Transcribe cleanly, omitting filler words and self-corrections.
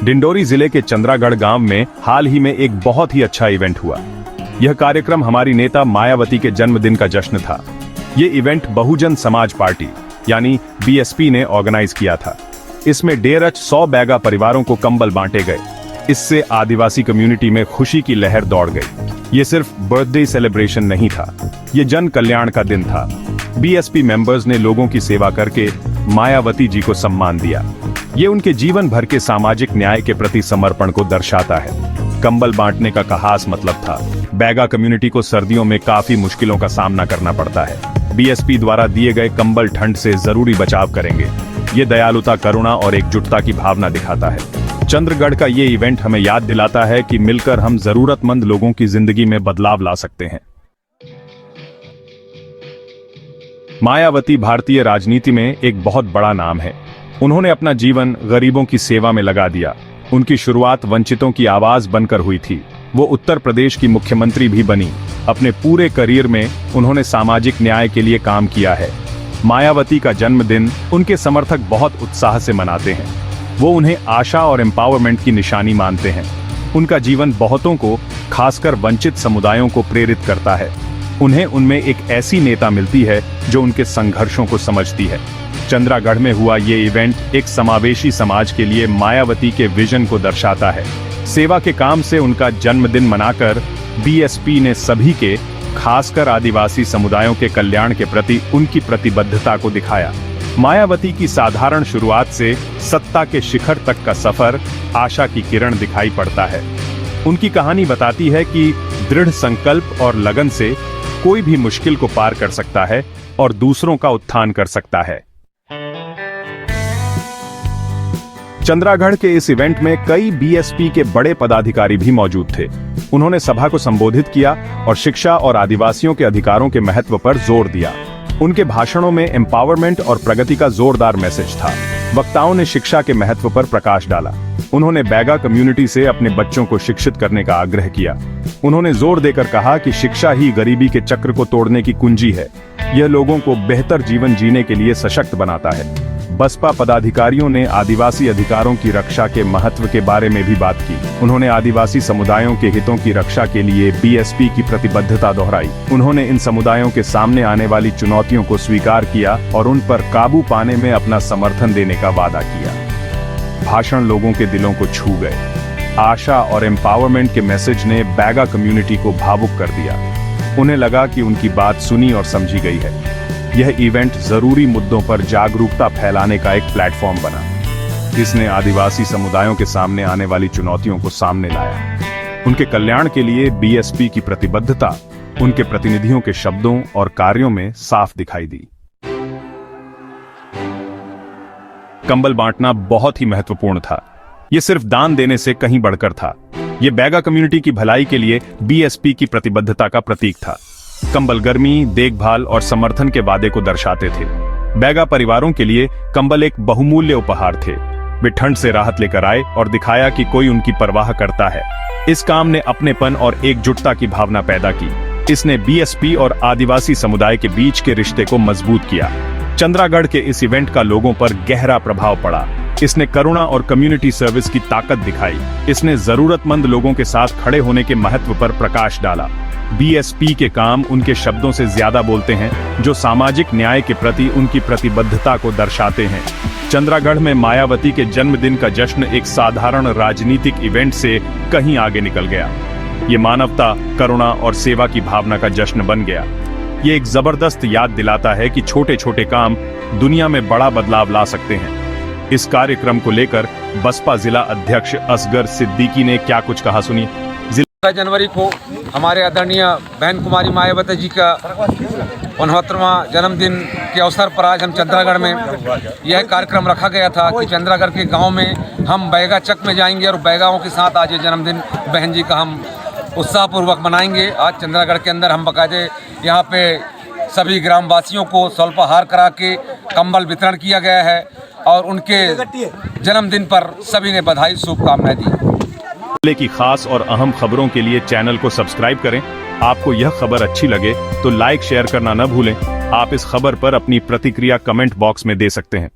डिंडोरी जिले के चंद्रागढ़ गांव में हाल ही में एक बहुत ही अच्छा इवेंट हुआ। यह कार्यक्रम हमारी नेता मायावती के जन्मदिन का जश्न था। ये इवेंट बहुजन समाज पार्टी यानी बीएसपी ने ऑर्गेनाइज किया था। इसमें 150 बैगा परिवारों को कंबल बांटे गए। इससे आदिवासी कम्युनिटी में खुशी की लहर दौड़ गई। ये सिर्फ बर्थडे सेलिब्रेशन नहीं था, ये जन कल्याण का दिन था। बीएसपी मेंबर्स ने लोगों की सेवा करके मायावती जी को सम्मान दिया। ये उनके जीवन भर के सामाजिक न्याय के प्रति समर्पण को दर्शाता है। कंबल बांटने का खास मतलब था। बैगा कम्युनिटी को सर्दियों में काफी मुश्किलों का सामना करना पड़ता है। बीएसपी द्वारा दिए गए कंबल ठंड से जरूरी बचाव करेंगे। ये दयालुता, करुणा और एकजुटता की भावना दिखाता है। चंद्रगढ़ का ये इवेंट हमें याद दिलाता है कि मिलकर हम जरूरतमंद लोगों की जिंदगी में बदलाव ला सकते हैं। मायावती भारतीय राजनीति में एक बहुत बड़ा नाम है। उन्होंने अपना जीवन गरीबों की सेवा में लगा दिया। उनकी शुरुआत वंचितों की आवाज बनकर हुई थी। वो उत्तर प्रदेश की मुख्यमंत्री भी बनी। अपने पूरे करियर में उन्होंने सामाजिक न्याय के लिए काम किया है। मायावती का जन्मदिन उनके समर्थक बहुत उत्साह से मनाते हैं। वो उन्हें आशा और एम्पावरमेंट की निशानी मानते हैं। उनका जीवन बहुतों को, खासकर वंचित समुदायों को प्रेरित करता है। उन्हें उनमें एक ऐसी नेता मिलती है जो उनके संघर्षों को समझती है। चंद्रागढ़ में हुआ ये इवेंट एक समावेशी समाज के लिए मायावती के विजन को दर्शाता है। सेवा के काम से उनका जन्मदिन मनाकर बीएसपी ने सभी के, खासकर आदिवासी समुदायों के कल्याण के प्रति उनकी प्रतिबद्धता को दिखाया। मायावती की साधारण शुरुआत से सत्ता के शिखर तक का सफर आशा की किरण दिखाई पड़ता है। उनकी कहानी बताती है कि दृढ़ संकल्प और लगन से कोई भी मुश्किल को पार कर सकता है और दूसरों का उत्थान कर सकता है। चंद्रागढ़ के इस इवेंट में कई बीएसपी के बड़े पदाधिकारी भी मौजूद थे। उन्होंने सभा को संबोधित किया और शिक्षा और आदिवासियों के अधिकारों के महत्व पर जोर दिया। उनके भाषणों में एम्पावरमेंट और प्रगति का जोरदार मैसेज था। वक्ताओं ने शिक्षा के महत्व पर प्रकाश डाला। उन्होंने बैगा कम्युनिटी से अपने बच्चों को शिक्षित करने का आग्रह किया। उन्होंने जोर देकर कहा कि शिक्षा ही गरीबी के चक्र को तोड़ने की कुंजी है। यह लोगों को बेहतर जीवन जीने के लिए सशक्त बनाता है। बसपा पदाधिकारियों ने आदिवासी अधिकारों की रक्षा के महत्व के बारे में भी बात की। उन्होंने आदिवासी समुदायों के हितों की रक्षा के लिए बीएसपी की प्रतिबद्धता दोहराई। उन्होंने इन समुदायों के सामने आने वाली चुनौतियों को स्वीकार किया और उन पर काबू पाने में अपना समर्थन देने का वादा किया। भाषण लोगों के दिलों को छू गए। आशा और एम्पावरमेंट के मैसेज ने बैगा कम्युनिटी को भावुक कर दिया। उन्हें लगा कि उनकी बात सुनी और समझी गई है। यह इवेंट जरूरी मुद्दों पर जागरूकता फैलाने का एक प्लेटफॉर्म बना। इसने आदिवासी समुदायों के सामने आने वाली चुनौतियों को सामने लाया। उनके कल्याण के लिए बीएसपी की प्रतिबद्धता उनके प्रतिनिधियों के शब्दों और कार्यों में साफ दिखाई दी। कंबल बांटना बहुत ही महत्वपूर्ण था। यह सिर्फ दान देने से कहीं बढ़कर था। यह बैगा कम्युनिटी की भलाई के लिए बीएसपी की प्रतिबद्धता का प्रतीक था। कंबल गर्मी, देखभाल और समर्थन के वादे को दर्शाते थे। बैगा परिवारों के लिए कंबल एक बहुमूल्य उपहार थे। वे ठंड से राहत लेकर आए और दिखाया कि कोई उनकी परवाह करता है। इस काम ने अपनेपन और एकजुटता की भावना पैदा की। इसने बीएसपी और आदिवासी समुदाय के बीच के रिश्ते को मजबूत किया। चंद्रागढ़ के इस इवेंट का लोगों पर गहरा प्रभाव पड़ा। इसने करुणा और कम्युनिटी सर्विस की ताकत दिखाई। इसने जरूरतमंद लोगों के साथ खड़े होने के महत्व पर प्रकाश डाला। बीएसपी के काम उनके शब्दों से ज्यादा बोलते हैं, जो सामाजिक न्याय के प्रति उनकी प्रतिबद्धता को दर्शाते हैं। चंद्रागढ़ में मायावती के जन्मदिन का जश्न एक साधारण राजनीतिक इवेंट से कहीं आगे निकल गया। ये मानवता, करुणा और सेवा की भावना का जश्न बन गया। ये एक जबरदस्त याद दिलाता है कि छोटे छोटे काम दुनिया में बड़ा बदलाव ला सकते हैं। इस कार्यक्रम को लेकर बसपा जिला अध्यक्ष असगर सिद्दीकी ने क्या कुछ कहा, सुनिए। 15 जनवरी को हमारे आदरणीय बहन कुमारी मायावती जी का 69वां जन्मदिन के अवसर पर आज हम चंद्रागढ़ में यह कार्यक्रम रखा गया था कि चंद्रागढ़ के गांव में हम बैगा चक में जाएंगे और बैगाओं के साथ आज ये जन्मदिन बहन जी का हम उत्साहपूर्वक मनाएंगे। आज चंद्रागढ़ के अंदर हम बाकायदे यहाँ पे सभी ग्रामवासियों को स्वल्पाहार करा के कंबल वितरण किया गया है और उनके जन्मदिन पर सभी ने बधाई, शुभकामनाएं दी। जिले की खास और अहम खबरों के लिए चैनल को सब्सक्राइब करें। आपको यह खबर अच्छी लगे तो लाइक शेयर करना न भूलें। आप इस खबर पर अपनी प्रतिक्रिया कमेंट बॉक्स में दे सकते हैं।